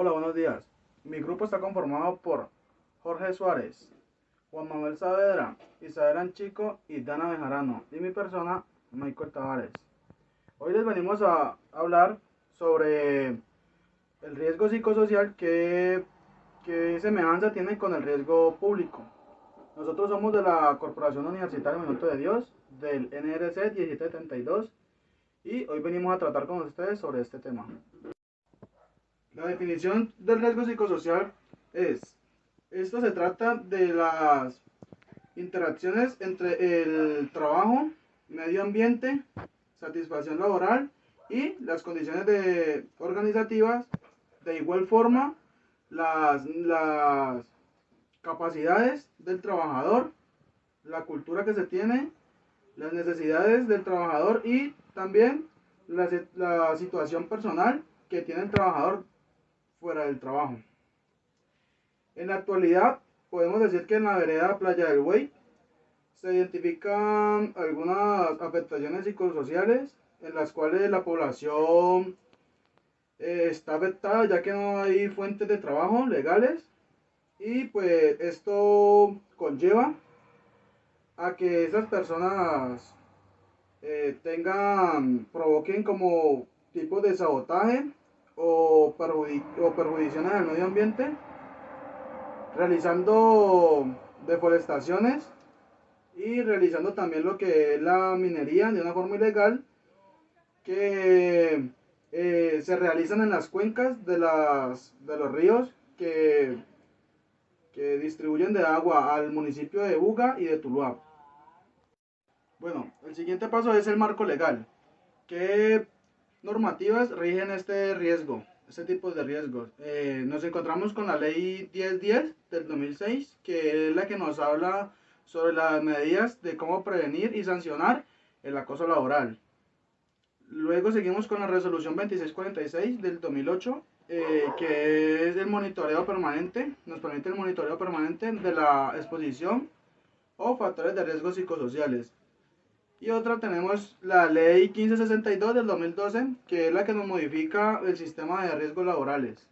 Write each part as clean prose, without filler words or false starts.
Hola, buenos días. Mi grupo está conformado por Jorge Suárez, Juan Manuel Saavedra, Isabel Anchico y Dana Bejarano, y mi persona, Michael Tavares. Hoy les venimos a hablar sobre el riesgo psicosocial que semejanza tiene con el riesgo público. Nosotros somos de la Corporación Universitaria Minuto de Dios, del NRC 1772, y hoy venimos a tratar con ustedes sobre este tema. La definición del riesgo psicosocial esto se trata de las interacciones entre el trabajo, medio ambiente, satisfacción laboral y las condiciones organizativas, de igual forma las capacidades del trabajador, la cultura que se tiene, las necesidades del trabajador y también la situación personal que tiene el trabajador fuera del trabajo. En la actualidad, podemos decir que en la vereda Playa del Buey se identifican algunas afectaciones psicosociales en las cuales la población está afectada ya que no hay fuentes de trabajo legales, y pues esto conlleva a que esas personas provoquen como tipos de sabotaje o perjudiciones al medio ambiente, realizando deforestaciones y realizando también lo que es la minería de una forma ilegal que se realizan en las cuencas de los ríos que distribuyen de agua al municipio de Buga y de Tuluá. Bueno, el siguiente paso es el marco legal. ¿Qué normativas rigen este tipo de riesgos? Nos encontramos con la ley 1010 del 2006, que es la que nos habla sobre las medidas de cómo prevenir y sancionar el acoso laboral. Luego seguimos con la resolución 2646 del 2008, que es el monitoreo permanente, nos permite el monitoreo permanente de la exposición o factores de riesgo psicosociales. Y otra tenemos la ley 1562 del 2012, que es la que nos modifica el sistema de riesgos laborales.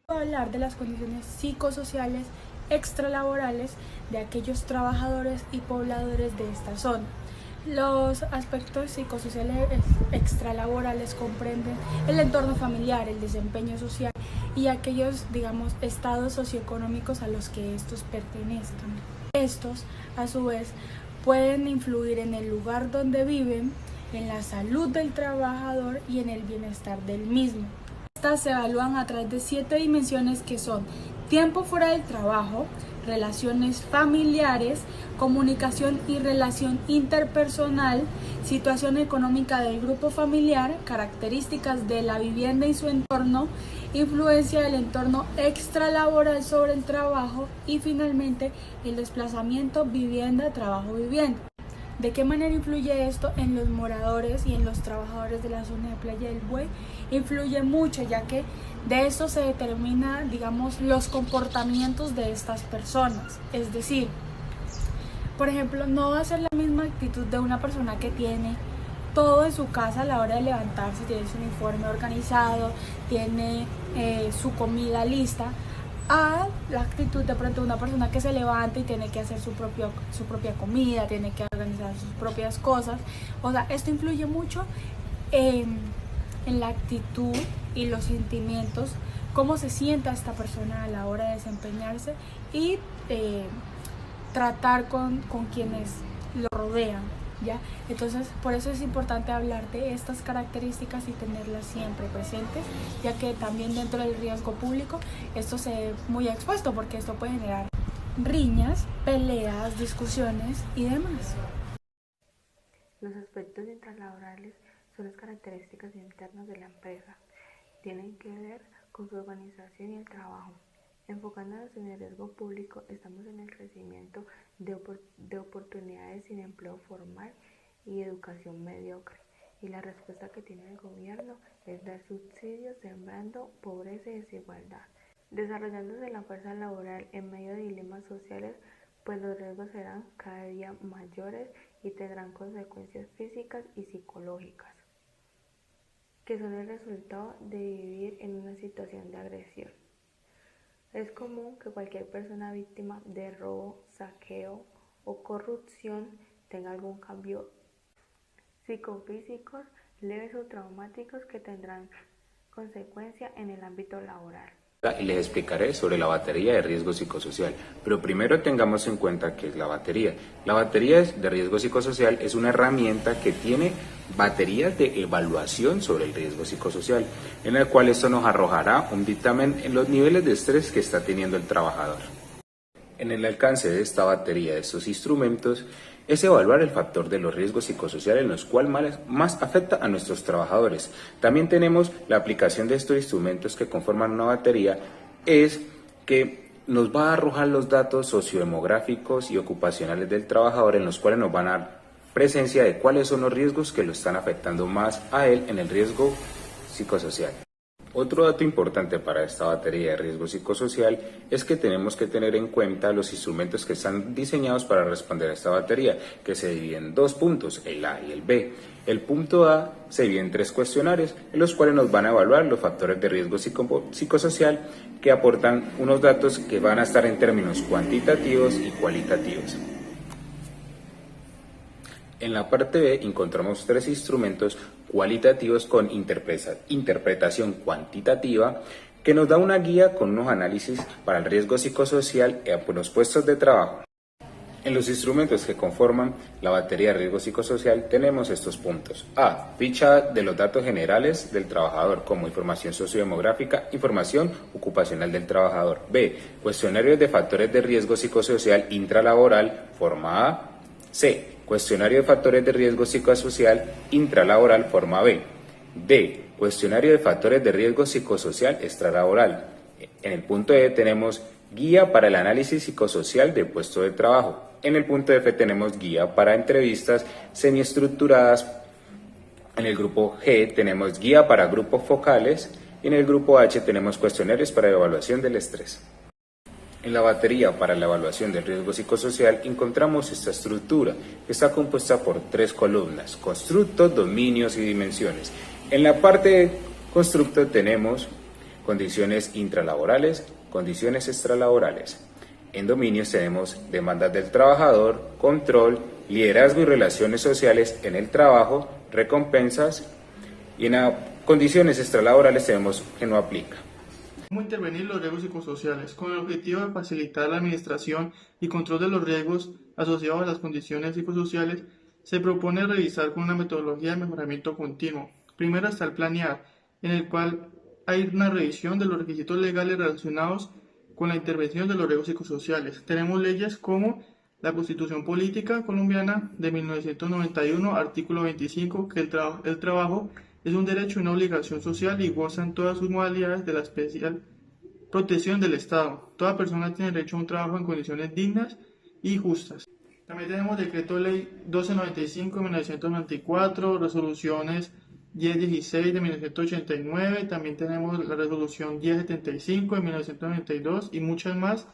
Hablar de las condiciones psicosociales extralaborales de aquellos trabajadores y pobladores de esta zona. Los aspectos psicosociales extralaborales comprenden el entorno familiar, el desempeño social y aquellos, estados socioeconómicos a los que estos pertenezcan. Estos, a su vez, pueden influir en el lugar donde viven, en la salud del trabajador y en el bienestar del mismo. Estas se evalúan a través de 7 dimensiones que son tiempo fuera del trabajo, relaciones familiares, comunicación y relación interpersonal, situación económica del grupo familiar, características de la vivienda y su entorno, influencia del entorno extralaboral sobre el trabajo y finalmente el desplazamiento vivienda, trabajo, vivienda. ¿De qué manera influye esto en los moradores y en los trabajadores de la zona de Playa del Buey? Influye mucho, ya que de esto se determina, los comportamientos de estas personas. Es decir, por ejemplo, no va a ser la misma actitud de una persona que tiene todo en su casa a la hora de levantarse, tiene su uniforme organizado, tiene su comida lista, a la actitud de pronto de una persona que se levanta y tiene que hacer su propia comida, tiene que organizar sus propias cosas. O sea, esto influye mucho en la actitud y los sentimientos, cómo se sienta esta persona a la hora de desempeñarse y tratar con quienes lo rodean, ¿ya? Entonces, por eso es importante hablar de estas características y tenerlas siempre presentes, ya que también dentro del riesgo público esto se ve muy expuesto, porque esto puede generar riñas, peleas, discusiones y demás. Los aspectos intralaborales son las características internas de la empresa. Tienen que ver con su organización y el trabajo. Enfocándonos en el riesgo público, estamos en el crecimiento de oportunidades sin empleo formal y educación mediocre. Y la respuesta que tiene el gobierno es dar subsidios sembrando pobreza y desigualdad. Desarrollándose la fuerza laboral en medio de dilemas sociales, pues los riesgos serán cada día mayores y tendrán consecuencias físicas y psicológicas, que son el resultado de vivir en una situación de agresión. Es común que cualquier persona víctima de robo, saqueo o corrupción tenga algún cambio psicofísicos leves o traumáticos que tendrán consecuencia en el ámbito laboral. Y les explicaré sobre la batería de riesgo psicosocial, pero primero tengamos en cuenta qué es la batería. La batería de riesgo psicosocial es una herramienta que tiene baterías de evaluación sobre el riesgo psicosocial, en el cual esto nos arrojará un dictamen en los niveles de estrés que está teniendo el trabajador. En el alcance de esta batería de estos instrumentos es evaluar el factor de los riesgos psicosociales en los cuales más afecta a nuestros trabajadores. También tenemos la aplicación de estos instrumentos que conforman una batería, es que nos va a arrojar los datos sociodemográficos y ocupacionales del trabajador, en los cuales nos van a dar presencia de cuáles son los riesgos que lo están afectando más a él en el riesgo psicosocial. Otro dato importante para esta batería de riesgo psicosocial es que tenemos que tener en cuenta los instrumentos que están diseñados para responder a esta batería, que se dividen en dos puntos, el A y el B. El punto A se divide en 3 cuestionarios, en los cuales nos van a evaluar los factores de riesgo psicosocial que aportan unos datos que van a estar en términos cuantitativos y cualitativos. En la parte B encontramos 3 instrumentos cualitativos con interpretación cuantitativa, que nos da una guía con unos análisis para el riesgo psicosocial en los puestos de trabajo. En los instrumentos que conforman la batería de riesgo psicosocial tenemos estos puntos. A. Ficha de los datos generales del trabajador, como información sociodemográfica, información ocupacional del trabajador. B. Cuestionarios de factores de riesgo psicosocial intralaboral, forma A. C. Cuestionario de factores de riesgo psicosocial intralaboral, forma B. D. Cuestionario de factores de riesgo psicosocial extralaboral. En el punto E tenemos guía para el análisis psicosocial de puesto de trabajo. En el punto F tenemos guía para entrevistas semiestructuradas. En el grupo G tenemos guía para grupos focales. Y en el grupo H tenemos cuestionarios para evaluación del estrés. En la batería para la evaluación del riesgo psicosocial encontramos esta estructura, que está compuesta por 3 columnas: constructo, dominios y dimensiones. En la parte de constructo tenemos condiciones intralaborales, condiciones extralaborales. En dominios tenemos demandas del trabajador, control, liderazgo y relaciones sociales en el trabajo, recompensas, y en condiciones extralaborales tenemos que no aplica. ¿Cómo intervenir los riesgos psicosociales? Con el objetivo de facilitar la administración y control de los riesgos asociados a las condiciones psicosociales, se propone revisar con una metodología de mejoramiento continuo. Primero está el planear, en el cual hay una revisión de los requisitos legales relacionados con la intervención de los riesgos psicosociales. Tenemos leyes como la Constitución Política Colombiana de 1991, artículo 25, que el trabajo es un derecho y una obligación social y goza en todas sus modalidades de la especial protección del Estado. Toda persona tiene derecho a un trabajo en condiciones dignas y justas. También tenemos Decreto Ley 1295 de 1994, resoluciones 1016 de 1989, también tenemos la resolución 1075 de 1992 y muchas más,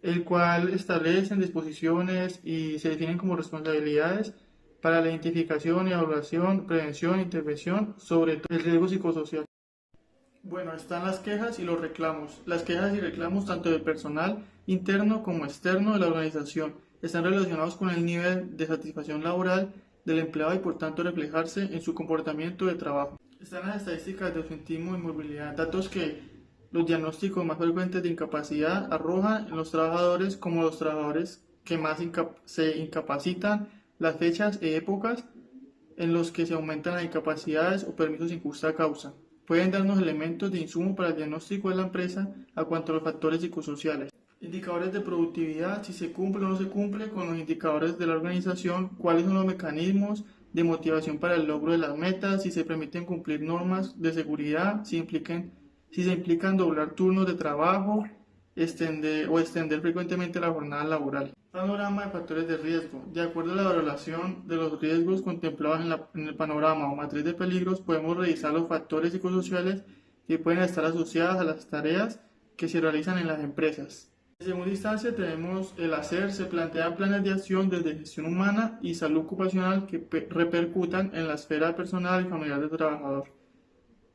el cual establecen disposiciones y se definen como responsabilidades para la identificación, evaluación, prevención e intervención sobre el riesgo psicosocial. Bueno, están las quejas y los reclamos. Las quejas y reclamos tanto del personal interno como externo de la organización están relacionados con el nivel de satisfacción laboral del empleado y por tanto reflejarse en su comportamiento de trabajo. Están las estadísticas de ausentismo y movilidad, datos que los diagnósticos más frecuentes de incapacidad arrojan en los trabajadores como los trabajadores que más se incapacitan, las fechas e épocas en los que se aumentan las incapacidades o permisos sin justa causa. Pueden darnos elementos de insumo para el diagnóstico de la empresa a cuanto a los factores psicosociales. Indicadores de productividad, si se cumple o no se cumple con los indicadores de la organización, cuáles son los mecanismos de motivación para el logro de las metas, si se permiten cumplir normas de seguridad, si se implican doblar turnos de trabajo, extender frecuentemente la jornada laboral. Panorama de factores de riesgo. De acuerdo a la valoración de los riesgos contemplados en el panorama o matriz de peligros, podemos revisar los factores psicosociales que pueden estar asociados a las tareas que se realizan en las empresas. En segunda instancia tenemos el hacer. Se plantean planes de acción desde gestión humana y salud ocupacional que repercutan en la esfera personal y familiar del trabajador.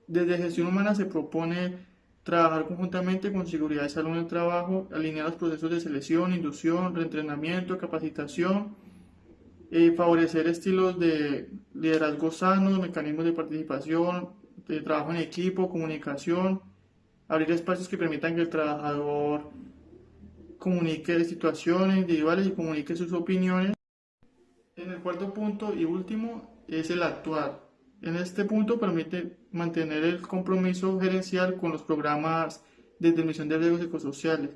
Desde gestión humana se propone trabajar conjuntamente con seguridad y salud en el trabajo, alinear los procesos de selección, inducción, reentrenamiento, capacitación, favorecer estilos de liderazgo sanos, mecanismos de participación, de trabajo en equipo, comunicación, abrir espacios que permitan que el trabajador comunique situaciones individuales y comunique sus opiniones. En el cuarto punto y último es el actuar. En este punto permite mantener el compromiso gerencial con los programas de disminución de riesgos psicosociales,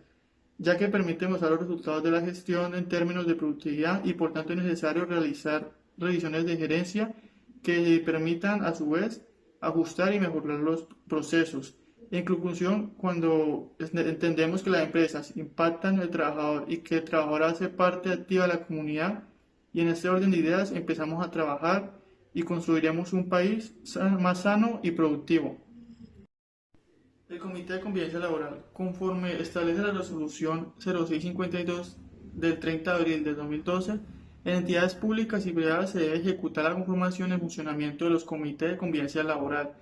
ya que permite mostrar los resultados de la gestión en términos de productividad y por tanto es necesario realizar revisiones de gerencia que permitan a su vez ajustar y mejorar los procesos. En conclusión, cuando entendemos que las empresas impactan en el trabajador y que el trabajador hace parte activa de la comunidad, y en este orden de ideas empezamos a trabajar y construiremos un país más sano y productivo. El Comité de Convivencia Laboral, conforme establece la resolución 0652 del 30 de abril de 2012, en entidades públicas y privadas se debe ejecutar la conformación y funcionamiento de los comités de convivencia laboral.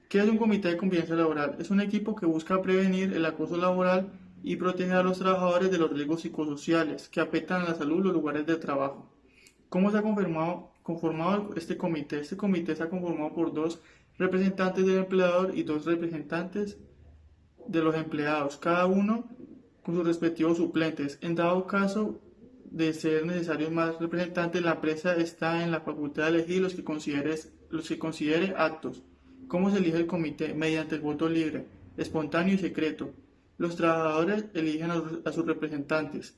¿Qué es un comité de convivencia laboral? Es un equipo que busca prevenir el acoso laboral y proteger a los trabajadores de los riesgos psicosociales que afectan a la salud en los lugares de trabajo. ¿Cómo se ha conformado este comité? Este comité se ha conformado por 2 representantes del empleador y 2 representantes de los empleados, cada uno con sus respectivos suplentes. En dado caso de ser necesarios más representantes, la empresa está en la facultad de elegir los que considere aptos. ¿Cómo se elige el comité? Mediante el voto libre, espontáneo y secreto. Los trabajadores eligen a sus representantes.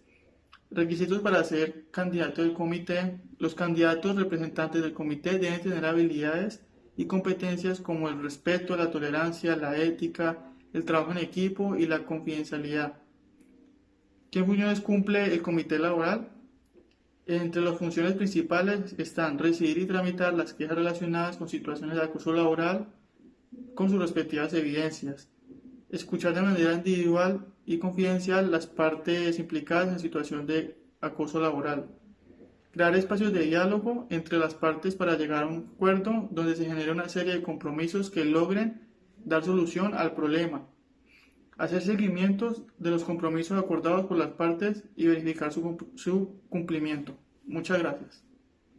Requisitos para ser candidato del comité. Los candidatos representantes del comité deben tener habilidades y competencias como el respeto, la tolerancia, la ética, el trabajo en equipo y la confidencialidad. ¿Qué funciones cumple el comité laboral? Entre las funciones principales están recibir y tramitar las quejas relacionadas con situaciones de acoso laboral con sus respectivas evidencias, escuchar de manera individual y confidencial las partes implicadas en situación de acoso laboral, crear espacios de diálogo entre las partes para llegar a un acuerdo donde se genere una serie de compromisos que logren dar solución al problema, hacer seguimientos de los compromisos acordados por las partes y verificar su cumplimiento. Muchas gracias.